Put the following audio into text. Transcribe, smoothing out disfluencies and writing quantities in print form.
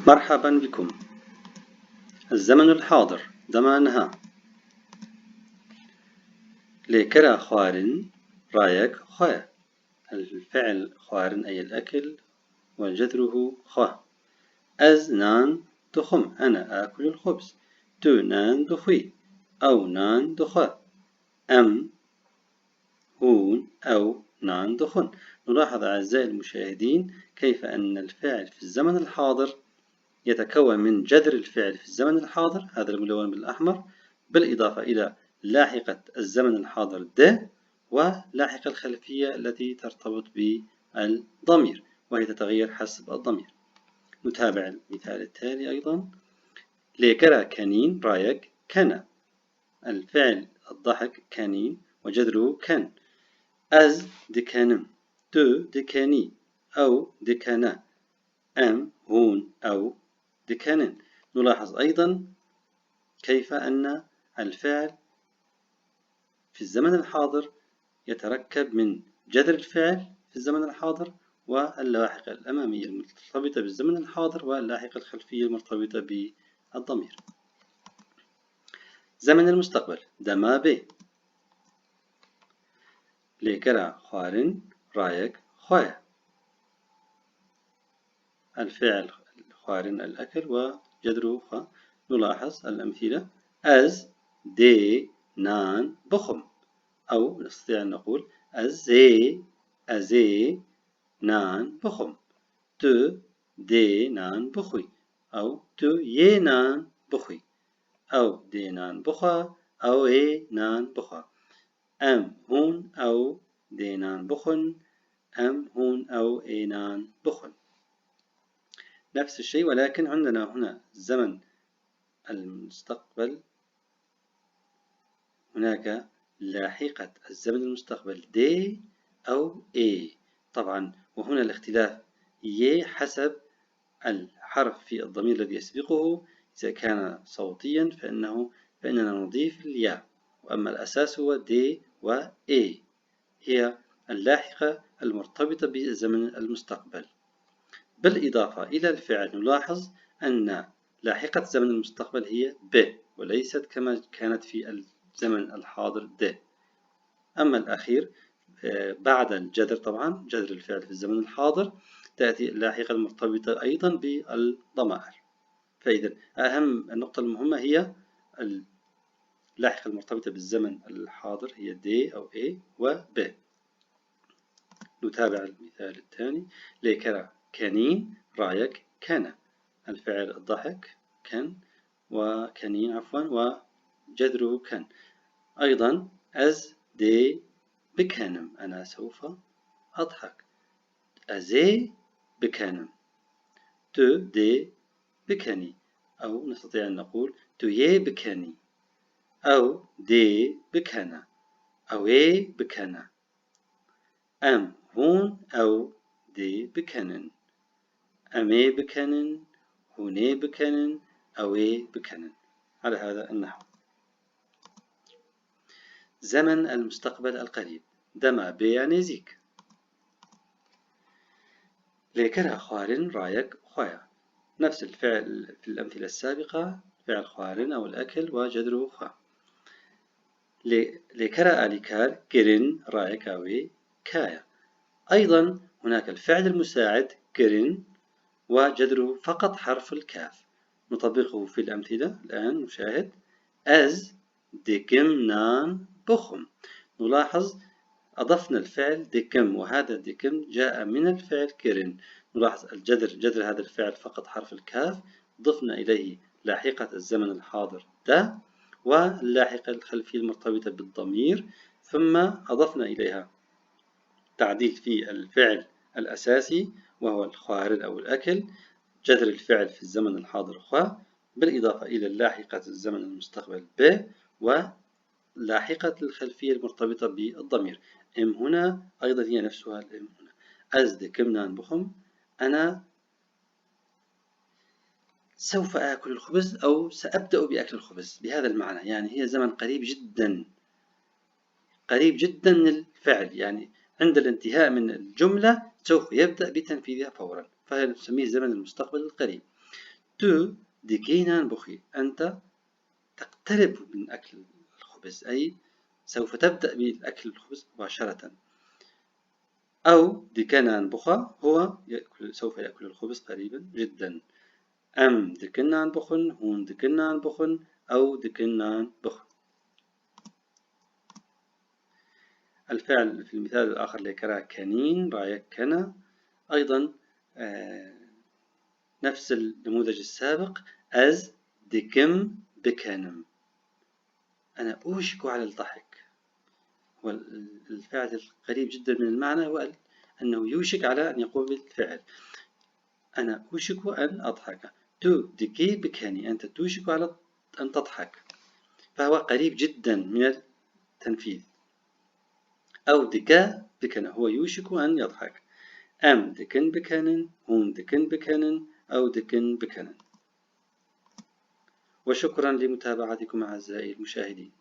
مرحبا بكم. الزمن الحاضر زمانها. ليكرا خوارن رايك خويا. الفعل خوارن أي الأكل وجذره خو. أز نان دخم أنا آكل الخبز. تو نان دخوي أو نان دخو. أم هون أو نان دخن. نلاحظ أعزائي المشاهدين كيف أن الفعل في الزمن الحاضر يتكون من جذر الفعل في الزمن الحاضر، هذا الملون بالأحمر، بالإضافة إلى لاحقة الزمن الحاضر د، ولاحقة الخلفية التي ترتبط بالضمير وهي تتغير حسب الضمير. نتابع المثال التالي أيضا. ليكرا كانين رايك كان. الفعل الضحك كانين وجذره كان. أز دكانم. تو دكاني أو دكانا. أم هون أو دكانن. نلاحظ أيضا كيف أن الفعل في الزمن الحاضر يتركب من جذر الفعل في الزمن الحاضر واللاحقة الأمامية المرتبطة بالزمن الحاضر واللاحقة الخلفية المرتبطة بالضمير. زمن المستقبل دما بي. ليكرا خوارن رايك خويا. الفعل خوارن الأكل وجذره خ. نلاحظ الأمثلة. أز دي نان بخم، أو نستطيع أن نقول أزي نان بخم. تو دي نان بخوي أو تو ي نان بخوي أو دي نان بخا أو اي نان بخا. أم هون أو دي نان بخن. أم هون أو اي نان بخن. نفس الشيء ولكن عندنا هنا زمن المستقبل. هناك لاحقة الزمن المستقبل دي أو A. طبعا وهنا الاختلاف ي حسب الحرف في الضمير الذي يسبقه. إذا كان صوتيا فإننا نضيف الياء، وأما الأساس هو دي و A هي اللاحقة المرتبطة بالزمن المستقبل. بالإضافة إلى الفعل نلاحظ أن لاحقة زمن المستقبل هي ب وليست كما كانت في الزمن الحاضر د. أما الأخير بعد الجذر، طبعا جذر الفعل في الزمن الحاضر تأتي اللاحقة المرتبطة أيضا بالضمائر. فإذا أهم النقطة المهمة هي اللاحقة المرتبطة بالزمن الحاضر هي د أو A و ب. نتابع المثال الثاني. ليكرا كانين رايك كان. الفعل الضحك كان وكانين عفوا وجذره كان. أيضا أز دي بكانم أنا سوف أضحك. أزي بكانم. تو دي بكاني أو نستطيع أن نقول تو ي بكاني أو دي بكانا أو اي بكانا. أم هون أو دي بكانن. أمي بكانن. هوني بكانن أو اي بكانن. على هذا النحو. زمن المستقبل القريب دما بي يعني زيك. ليكرا خوارن رايك خويا. نفس الفعل في الأمثلة السابقة، فعل خوارن أو الأكل وجذره خا. ليكرا أليكار كرين رايك أوي كايا. أيضا هناك الفعل المساعد كرين وجذره فقط حرف الكاف. نطبقه في الأمثلة الآن نشاهد. أز دكم نان بخم. نلاحظ أضفنا الفعل دكم، وهذا دكم جاء من الفعل كرن. نلاحظ جذر هذا الفعل فقط حرف الكاف. ضفنا إليه لاحقة الزمن الحاضر دا واللاحقة الخلفية المرتبطة بالضمير، ثم أضفنا إليها تعديل في الفعل الأساسي وهو الخوارن أو الأكل، جذر الفعل في الزمن الحاضر خ، بالإضافة إلى لاحقة الزمن المستقبل ب، ولاحقة الخلفية المرتبطة بالضمير. ام هنا أيضا هي نفسها الام هنا. أزدكم نان بخم. أنا سوف آكل الخبز أو سأبدأ بأكل الخبز، بهذا المعنى. يعني هي زمن قريب جدا، قريب جدا من الفعل، يعني عند الانتهاء من الجملة سوف يبدأ بتنفيذها فورا، فنسميه زمن المستقبل القريب. تو ديكينان بخي، أنت تقترب من أكل الخبز، أي سوف تبدأ بأكل الخبز مباشرة. أو ديكنان بخا، هو سوف يأكل الخبز قريبا جدا. أم دكنان بخن، هون دكنان بخن، أو دكنان بخن. الفعل في المثال الآخر لكرا كنين رايك كنا، أيضا نفس النموذج السابق. أز دكم بكنم، أنا أوشك على الضحك. والفعل القريب جدا من المعنى هو أنه يوشك على أن يقوم بالفعل. أنا أوشك أن أضحك. تو دكي بكاني، أنت توشك على أن تضحك، فهو قريب جدا من التنفيذ. أو دكا بكن، هو يوشك أن يضحك. أم دكن بكنن، هون دكن بكنن، أو دكن بكنن. وشكرا لمتابعتكم أعزائي المشاهدين.